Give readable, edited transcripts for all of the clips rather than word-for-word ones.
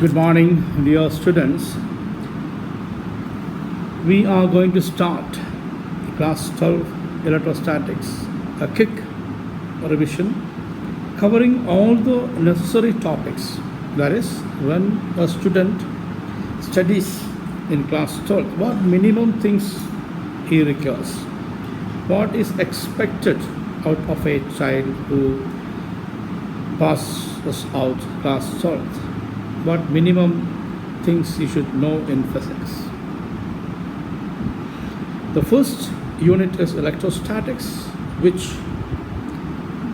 Good morning, dear students. We are going to start class 12 electrostatics, a quick revision covering all the necessary topics. That is, when a student studies in class 12, what minimum things he requires, what is expected out of a child who passes out class 12, what minimum things you should know in physics. The first unit is electrostatics, which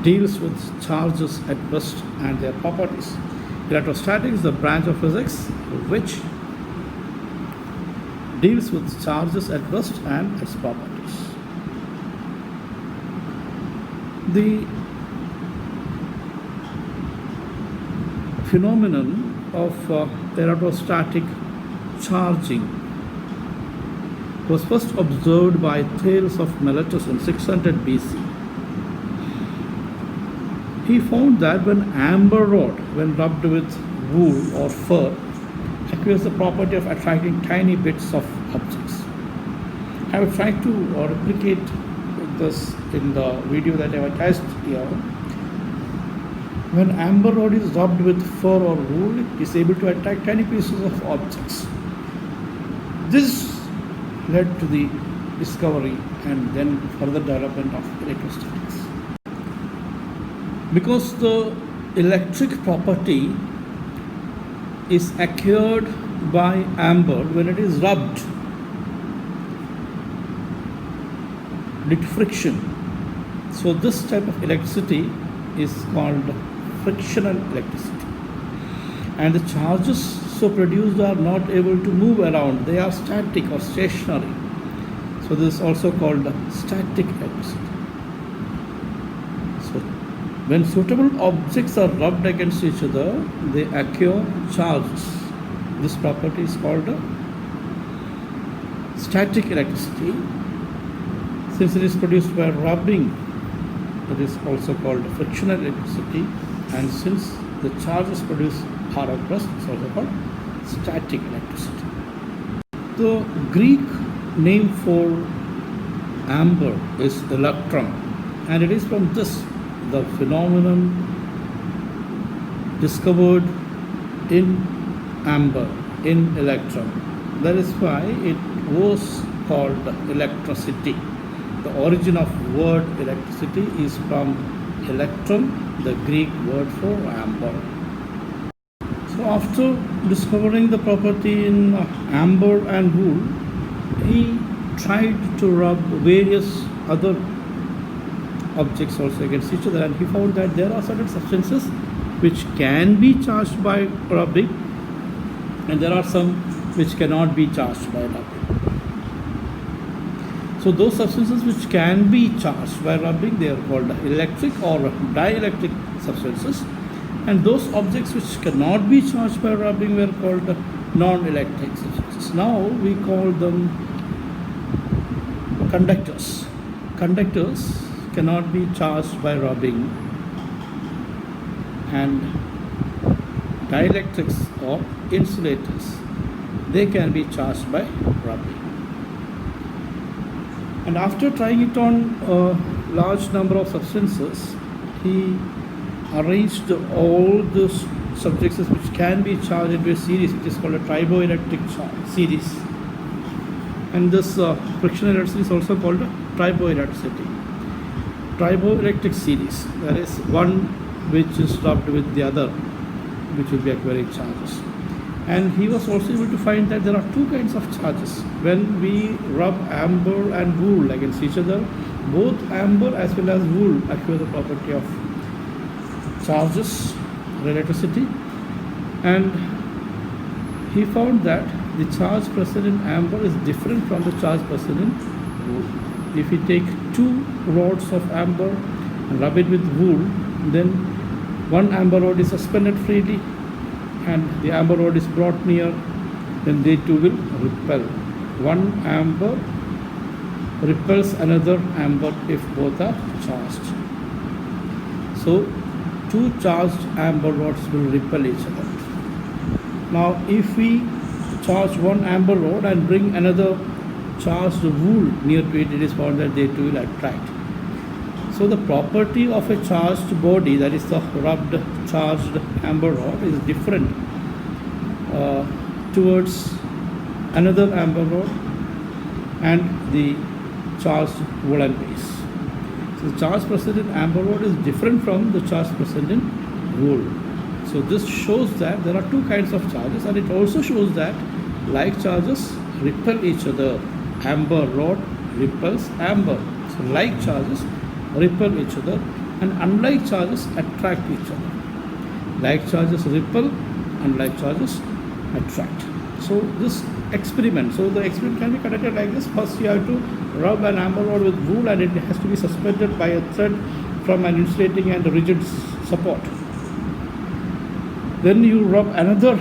deals with charges at rest and their properties. Electrostatics is the branch of physics which deals with charges at rest and its properties. The phenomenon of electrostatic charging was first observed by Thales of Miletus in 600 BC. He found that when amber rod, when rubbed with wool or fur, acquires the property of attracting tiny bits of objects. I will try to replicate this in the video that I have attached here. When amber rod is rubbed with fur or wool, it is able to attract tiny pieces of objects. This led to the discovery and then further development of electrostatics. Because the electric property is acquired by amber when it is rubbed due to friction. So this type of electricity is called frictional electricity. And the charges so produced are not able to move around. They are static or stationary. So this is also called static electricity. So when suitable objects are rubbed against each other, they acquire charges. This property is called static electricity. Since it is produced by rubbing, it is also called frictional electricity. And since the charges produced are at rest, it's also called static electricity. The Greek name for amber is electrum, and it is from this the phenomenon discovered in amber, in electrum. That is why it was called electricity. The origin of word electricity is from electrum, the Greek word for amber. So after discovering the property in amber and wool, he tried to rub various other objects also against each other, and he found that there are certain substances which can be charged by rubbing, and there are some which cannot be charged by rubbing. So those substances which can be charged by rubbing, they are called electric or dielectric substances, and those objects which cannot be charged by rubbing were called non-electric substances. Now we call them conductors. Conductors cannot be charged by rubbing, and dielectrics or insulators, they can be charged by rubbing. And after trying it on a large number of substances, he arranged all those substances which can be charged into a series, which is called a triboelectric series. And this frictional electricity is also called a triboelectricity. Triboelectric series, that is one which is rubbed with the other, which will be acquiring charges. And he was also able to find that there are two kinds of charges. When we rub amber and wool against each other, both amber as well as wool acquire the property of charges, electricity. And he found that the charge present in amber is different from the charge present in wool. If we take two rods of amber and rub it with wool, then one amber rod is suspended freely and the amber rod is brought near, then they two will repel. One amber repels another amber if both are charged. So two charged amber rods will repel each other. Now, if we charge one amber rod and bring another charged wool near to it, it is found that they too will attract. So the property of a charged body, that is the rubbed charged amber rod, is different towards another amber rod and the charged woolen base. So the charge present in amber rod is different from the charge present in wool. So this shows that there are two kinds of charges, and it also shows that like charges repel each other. Amber rod repels amber. So like charges repel each other, and unlike charges attract each other. Like charges repel, unlike charges attract. So this experiment, so the experiment can be conducted like this. First you have to rub an amber rod with wool, and it has to be suspended by a thread from an insulating and rigid support. Then you rub another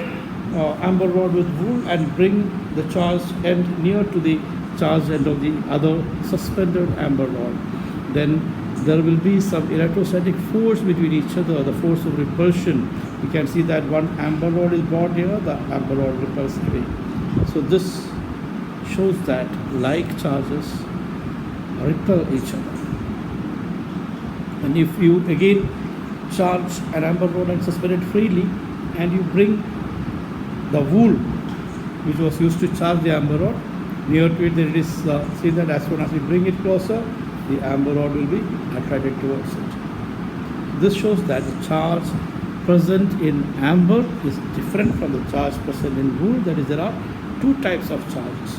amber rod with wool and bring the charged end near to the charged end of the other suspended amber rod. Then there will be some electrostatic force between each other, the force of repulsion. You can see that one amber rod is brought here, the amber rod repels away. So this shows that like charges repel each other. And if you again charge an amber rod and suspend it freely, and you bring the wool which was used to charge the amber rod near to it, then it is seen that as soon as we bring it closer, the amber rod will be attracted towards it. This shows that the charge present in amber is different from the charge present in wool. That is, there are two types of charges.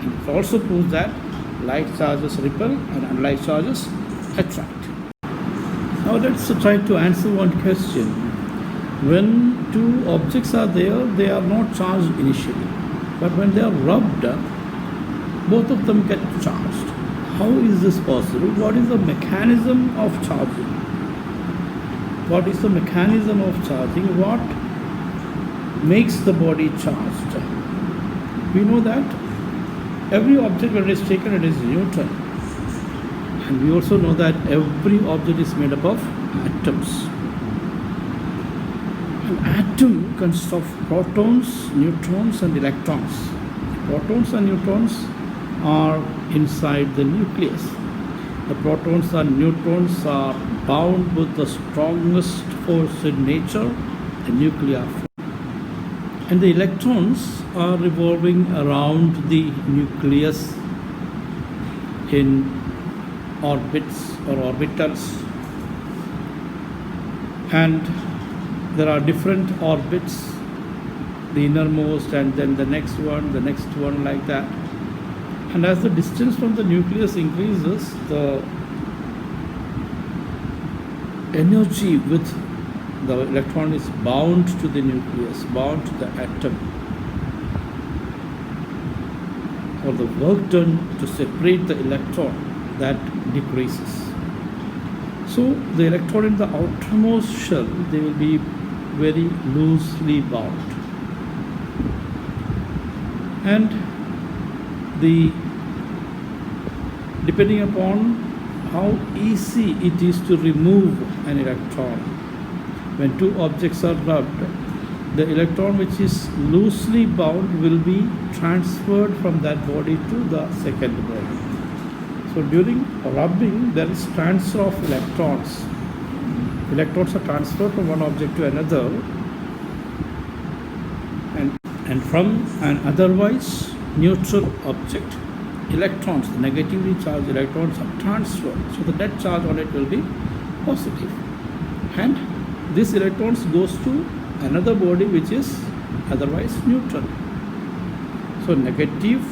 And it also proves that like charges repel and unlike charges attract. Now let's try to answer one question. When two objects are there, they are not charged initially, but when they are rubbed, both of them get charged. How is this possible? What is the mechanism of charging? What is the mechanism of charging? What makes the body charged? We know that every object, when it is taken, it is neutral. And we also know that every object is made up of atoms. An atom consists of protons, neutrons and electrons. Protons and neutrons are inside the nucleus. The protons and neutrons are bound with the strongest force in nature, the nuclear force. And the electrons are revolving around the nucleus in orbits or orbitals. And there are different orbits, the innermost and then the next one like that. And as the distance from the nucleus increases, the energy with the electron is bound to the nucleus, bound to the atom, or the work done to separate the electron, that decreases. So the electron in the outermost shell, they will be very loosely bound. And depending upon how easy it is to remove an electron, when two objects are rubbed, the electron which is loosely bound will be transferred from that body to the second body. So during rubbing, there is transfer of electrons. Electrons are transferred from one object to another, and from an otherwise neutral object, electrons, the negatively charged electrons, are transferred. So the net charge on it will be positive. And this electrons goes to another body which is otherwise neutral. So negative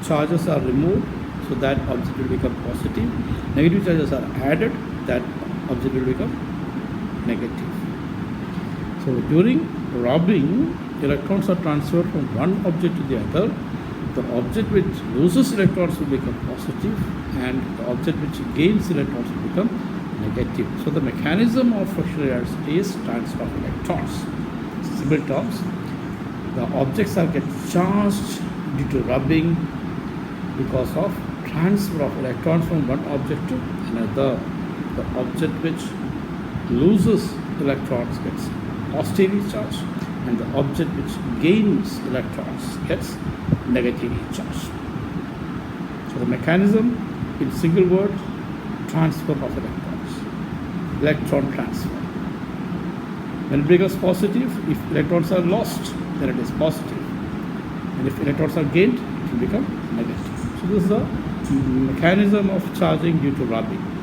charges are removed, so that object will become positive. Negative charges are added, that object will become negative. So during rubbing, electrons are transferred from one object to the other. The object which loses electrons will become positive, and the object which gains electrons will become negative. So the mechanism of fractional elasticity is transfer of electrons. Simple terms, the objects are get charged due to rubbing because of transfer of electrons from one object to another. The object which loses electrons gets positively charged. and the object which gains electrons gets negatively charged. So the mechanism, in single word, transfer of electrons, electron transfer. When it becomes positive, if electrons are lost, then it is positive. And if electrons are gained, it will become negative. So this is the mechanism of charging due to rubbing.